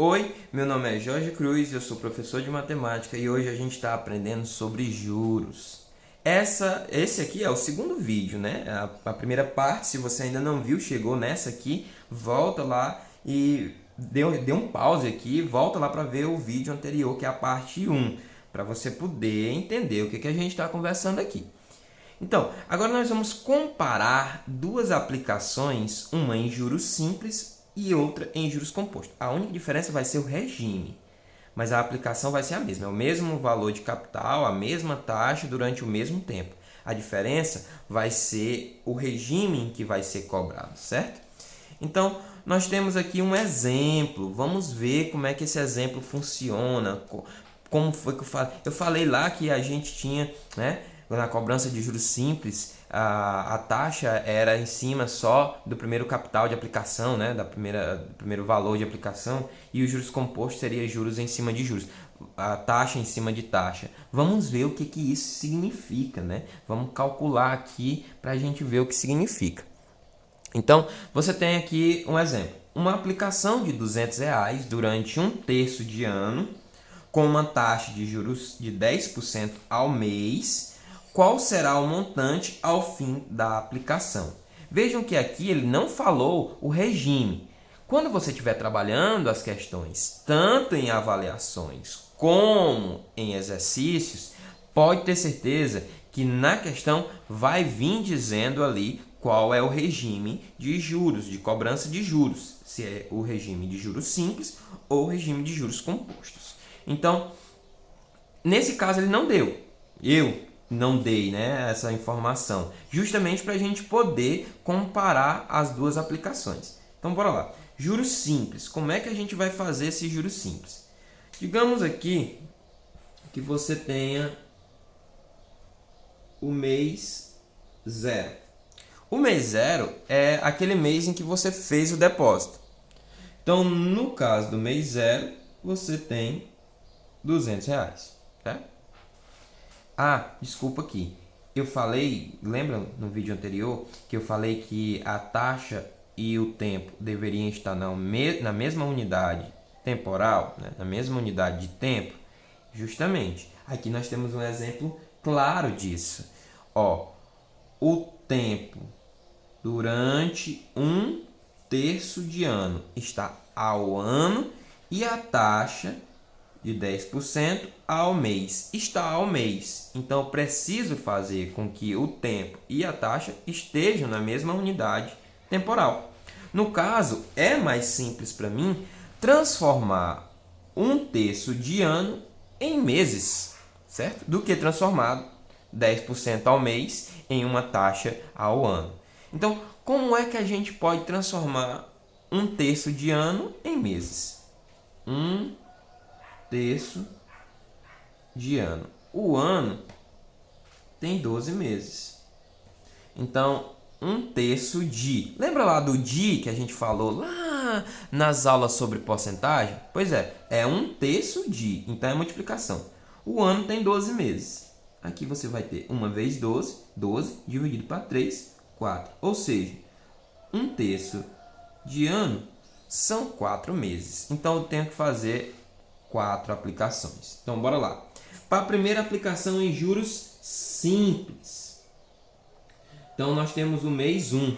Oi, meu nome é Jorge Cruz, eu sou professor de matemática e hoje a gente está aprendendo sobre juros. Esse aqui é o segundo vídeo, né? A primeira parte, se você ainda não viu, chegou nessa aqui, volta lá e dê um pause aqui, volta lá para ver o vídeo anterior, que é a parte 1, para você poder entender o que a gente está conversando aqui. Então, agora nós vamos comparar duas aplicações, uma em juros simples e outra em juros compostos. A única diferença vai ser o regime, mas a aplicação vai ser a mesma. É o mesmo valor de capital, a mesma taxa durante o mesmo tempo. A diferença vai ser o regime em que vai ser cobrado, certo? Então, nós temos aqui um exemplo. Vamos ver como é que esse exemplo funciona. Como foi que eu falei? Eu falei lá que a gente tinha, né, na cobrança de juros simples, a taxa era em cima só do primeiro capital de aplicação, né, do primeiro valor de aplicação, e os juros compostos seria juros em cima de juros, a taxa em cima de taxa. Vamos ver o que isso significa, né? Vamos calcular aqui para a gente ver o que significa. Então, você tem aqui um exemplo. Uma aplicação de R$ 200 durante um terço de ano, com uma taxa de juros de 10% ao mês. Qual será o montante ao fim da aplicação? Vejam que aqui ele não falou o regime. Quando você estiver trabalhando as questões, tanto em avaliações como em exercícios, pode ter certeza que na questão vai vir dizendo ali qual é o regime de juros, de cobrança de juros, se é o regime de juros simples ou o regime de juros compostos. Então, nesse caso ele não deu, eu não dei, né, essa informação, justamente para a gente poder comparar as duas aplicações. Então, bora lá. Juros simples, como é que a gente vai fazer esse juros simples? Digamos aqui que você tenha o mês 0. O mês 0 é aquele mês em que você fez o depósito. Então, no caso do mês 0, você tem R$ 200. Certo? Ah, desculpa aqui. Eu falei, lembra no vídeo anterior, que eu falei que a taxa e o tempo deveriam estar na mesma unidade temporal, né? Na mesma unidade de tempo? Justamente. Aqui nós temos um exemplo claro disso. Ó, o tempo durante um terço de ano está ao ano e a taxa de 10% ao mês está ao mês. Então, eu preciso fazer com que o tempo e a taxa estejam na mesma unidade temporal. No caso, é mais simples para mim transformar um terço de ano em meses, certo? Do que transformar 10% ao mês em uma taxa ao ano. Então, como é que a gente pode transformar um terço de ano em meses? Um terço de ano. O ano tem 12 meses. Então, um terço de... Lembra lá do de que a gente falou lá nas aulas sobre porcentagem? Pois é um terço de. Então, é multiplicação. O ano tem 12 meses. Aqui você vai ter 1 vezes 12, 12 dividido para 3, 4. Ou seja, um terço de ano são 4 meses. Então, eu tenho que fazer 4 aplicações. Então, bora lá. Para a primeira aplicação em juros simples. Então, nós temos o mês 1.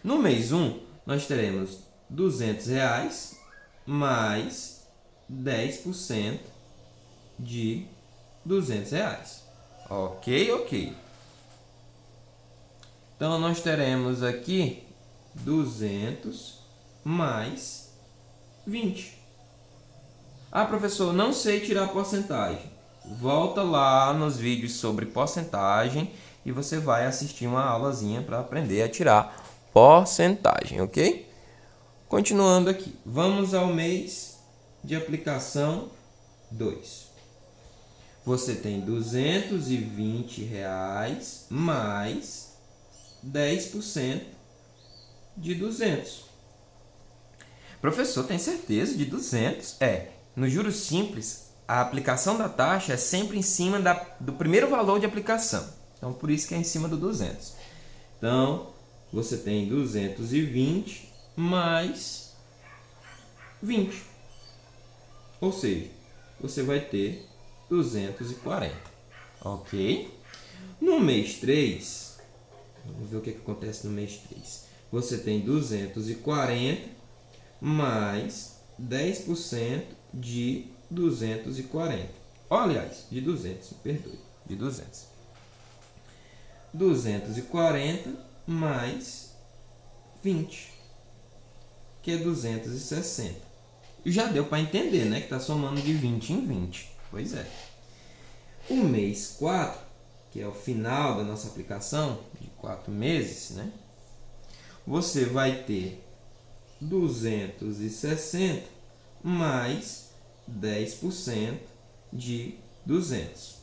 No mês 1, nós teremos R$ 200 mais 10% de R$ 200. Ok. Então, nós teremos aqui 200 mais 20. Ah, professor, não sei tirar porcentagem. Volta lá nos vídeos sobre porcentagem e você vai assistir uma aulazinha para aprender a tirar porcentagem, ok? Continuando aqui, vamos ao mês de aplicação 2. Você tem R$ 220 mais 10% de 200. Professor, tem certeza de 200? No juros simples, a aplicação da taxa é sempre em cima do primeiro valor de aplicação. Então, por isso que é em cima do 200. Então, você tem 220 mais 20. Ou seja, você vai ter 240. Ok? No mês 3, vamos ver o que acontece no mês 3. Você tem 240 mais 10% de 240. Aliás, de 200, me perdoe, de 200. 240 mais 20, que é 260. Já deu para entender, né? Que está somando de 20 em 20. Pois é. O mês 4, que é o final da nossa aplicação, de 4 meses, né? Você vai ter 260 mais 10% de 200.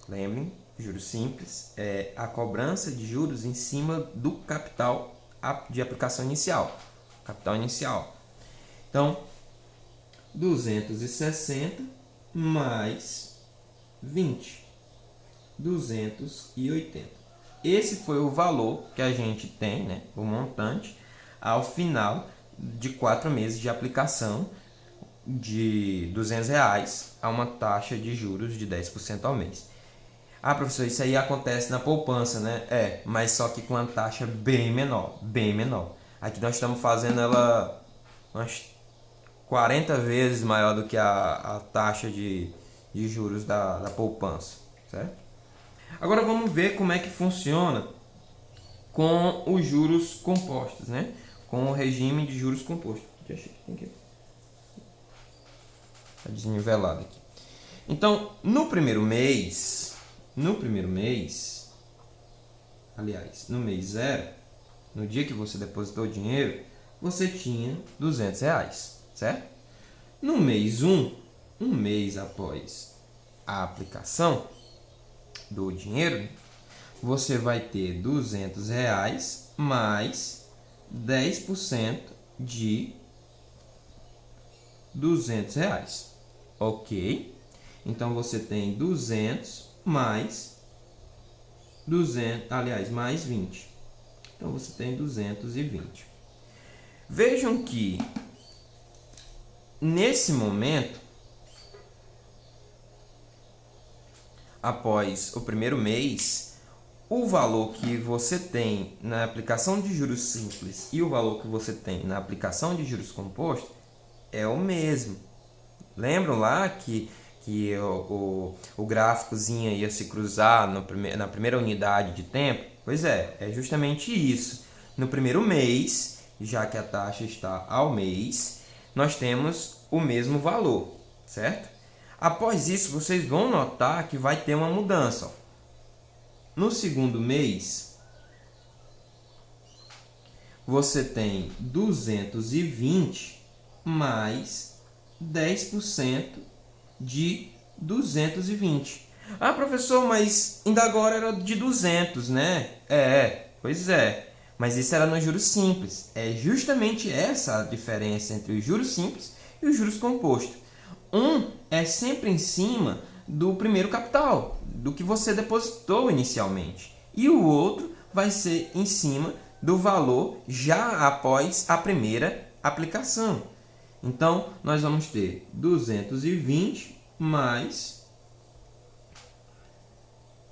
Lembrem, juros simples é a cobrança de juros em cima do capital de aplicação inicial. Capital inicial. Então, 260 mais 20, 280. Esse foi o valor que a gente tem, né, o montante, ao final de 4 meses de aplicação de R$200 a uma taxa de juros de 10% ao mês. Ah, professor, isso aí acontece na poupança, né? Mas só que com uma taxa bem menor, bem menor. Aqui nós estamos fazendo ela umas 40 vezes maior do que a taxa de juros da poupança, certo? Agora vamos ver como é que funciona com os juros compostos, né? Com o regime de juros compostos. Deixa que tem que tá desnivelado aqui. Então, no primeiro mês, aliás, no mês 0, no dia que você depositou o dinheiro, você tinha R$200, certo? No mês 1, um mês após a aplicação do dinheiro, você vai ter R$200 mais 10% de R$200. Ok? Então, você tem 200 mais 200, aliás, mais 20. Então, você tem 220. Vejam que, nesse momento, após o primeiro mês, o valor que você tem na aplicação de juros simples e o valor que você tem na aplicação de juros compostos é o mesmo. Lembram lá que o gráficozinho ia se cruzar na primeira unidade de tempo? Pois é justamente isso. No primeiro mês, já que a taxa está ao mês, nós temos o mesmo valor, certo? Após isso, vocês vão notar que vai ter uma mudança. No segundo mês, você tem 220 mais 10% de 220. Ah, professor, mas ainda agora era de 200, né? Pois é. Mas isso era no juros simples. É justamente essa a diferença entre os juros simples e os juros compostos. Um é sempre em cima do primeiro capital, do que você depositou inicialmente. E o outro vai ser em cima do valor já após a primeira aplicação. Então, nós vamos ter 220 mais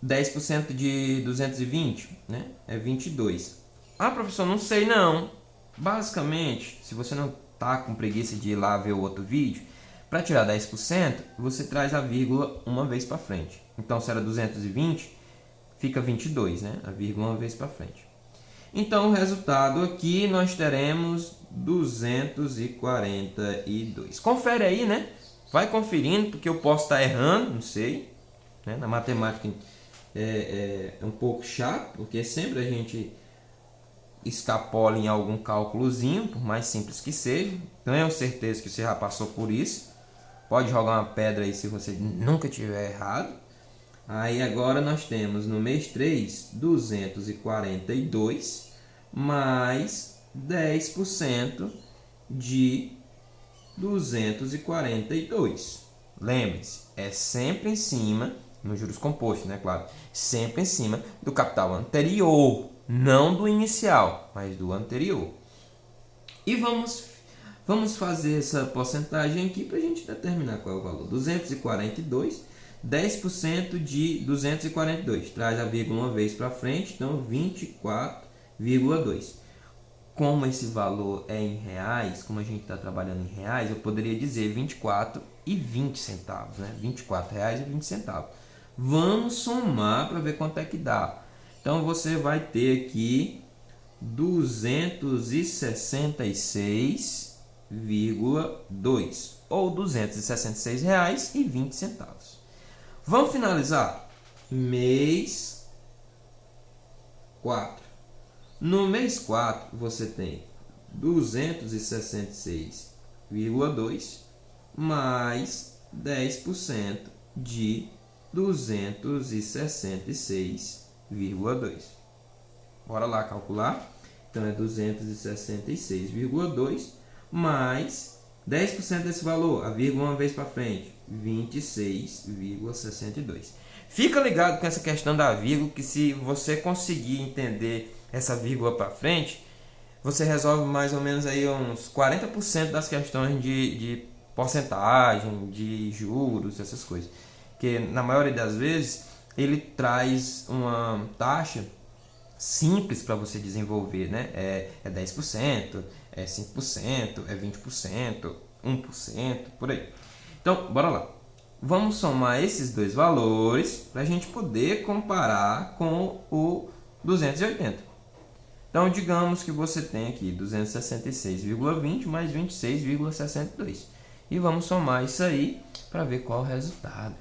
10% de 220, né? É 22. Ah, professor, não sei não. Basicamente, se você não está com preguiça de ir lá ver o outro vídeo, para tirar 10%, você traz a vírgula uma vez para frente. Então, se era 220, fica 22, né? A vírgula uma vez para frente. Então, o resultado aqui nós teremos 242. Confere aí, né? Vai conferindo, porque eu posso estar errando, não sei. Né? Na matemática é um pouco chato, porque sempre a gente escapola em algum cálculozinho, por mais simples que seja. Tenho certeza que você já passou por isso. Pode jogar uma pedra aí se você nunca tiver errado. Aí agora nós temos no mês 3, 242 mais 10% de 242. Lembre-se, é sempre em cima, nos juros compostos, né, claro, sempre em cima do capital anterior, não do inicial, mas do anterior. E vamos Vamos fazer essa porcentagem aqui para a gente determinar qual é o valor. 242, 10% de 242. Traz a vírgula uma vez para frente, então 24,2. Como esse valor é em reais, como a gente está trabalhando em reais, eu poderia dizer 24,20 centavos, né? R$ 24,20. Vamos somar para ver quanto é que dá. Então você vai ter aqui 266,2 ou R$ 266,20. Vamos finalizar? Mês 4. No mês 4, você tem 266,2 mais 10% de 266,2. Bora lá calcular? Então, é 266,2 mais 10% desse valor, a vírgula uma vez para frente, 26,62. Fica ligado com essa questão da vírgula, que se você conseguir entender essa vírgula para frente, você resolve mais ou menos aí uns 40% das questões de porcentagem, de juros, essas coisas. Que na maioria das vezes ele traz uma taxa simples para você desenvolver, né? É 10%, é 5%, é 20%, 1%, por aí. Então, bora lá. Vamos somar esses dois valores para a gente poder comparar com o 280. Então, digamos que você tem aqui 266,20 mais 26,62. E vamos somar isso aí para ver qual o resultado.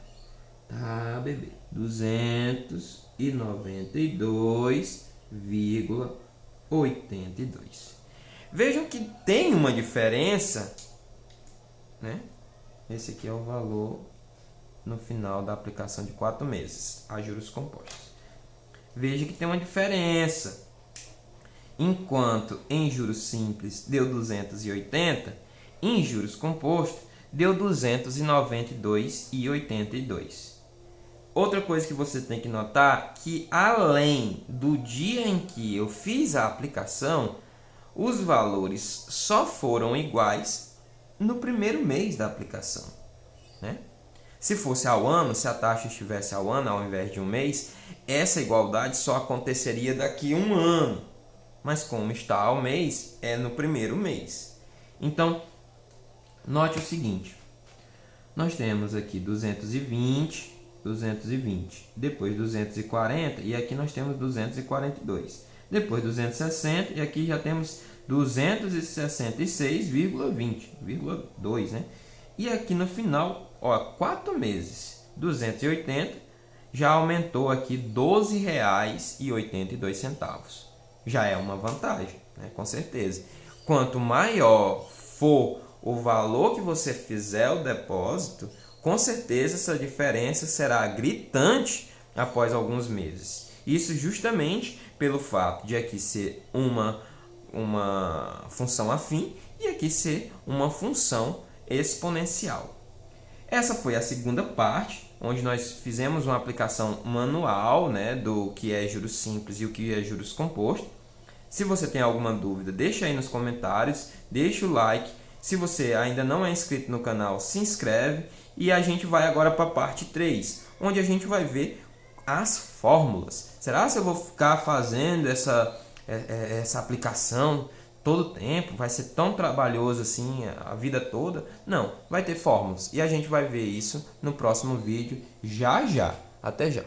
Tá, bebê? 292,82. Vejam que tem uma diferença, né? Esse aqui é o valor no final da aplicação de 4 meses a juros compostos. Veja que tem uma diferença. Enquanto em juros simples deu 280, em juros compostos deu 292,82. Outra coisa que você tem que notar que além do dia em que eu fiz a aplicação, os valores só foram iguais no primeiro mês da aplicação, né? Se fosse ao ano, se a taxa estivesse ao ano ao invés de um mês, essa igualdade só aconteceria daqui a um ano. Mas como está ao mês, é no primeiro mês. Então, note o seguinte. Nós temos aqui 220, 220, depois 240 e aqui nós temos 242. Depois 260 e aqui já temos 266,20, né? E aqui no final, ó, 4 meses, 280, já aumentou aqui R$ 12,82. Já é uma vantagem, né? Com certeza. Quanto maior for o valor que você fizer o depósito, com certeza essa diferença será gritante após alguns meses. Isso justamente pelo fato de aqui ser uma função afim e aqui ser uma função exponencial. Essa foi a segunda parte, onde nós fizemos uma aplicação manual, né, do que é juros simples e o que é juros compostos. Se você tem alguma dúvida, deixa aí nos comentários, deixa o like. Se você ainda não é inscrito no canal, se inscreve. E a gente vai agora para a parte 3, onde a gente vai ver as fórmulas. Será que eu vou ficar fazendo essa aplicação todo o tempo? Vai ser tão trabalhoso assim a vida toda? Não, vai ter fórmulas. E a gente vai ver isso no próximo vídeo já já. Até já!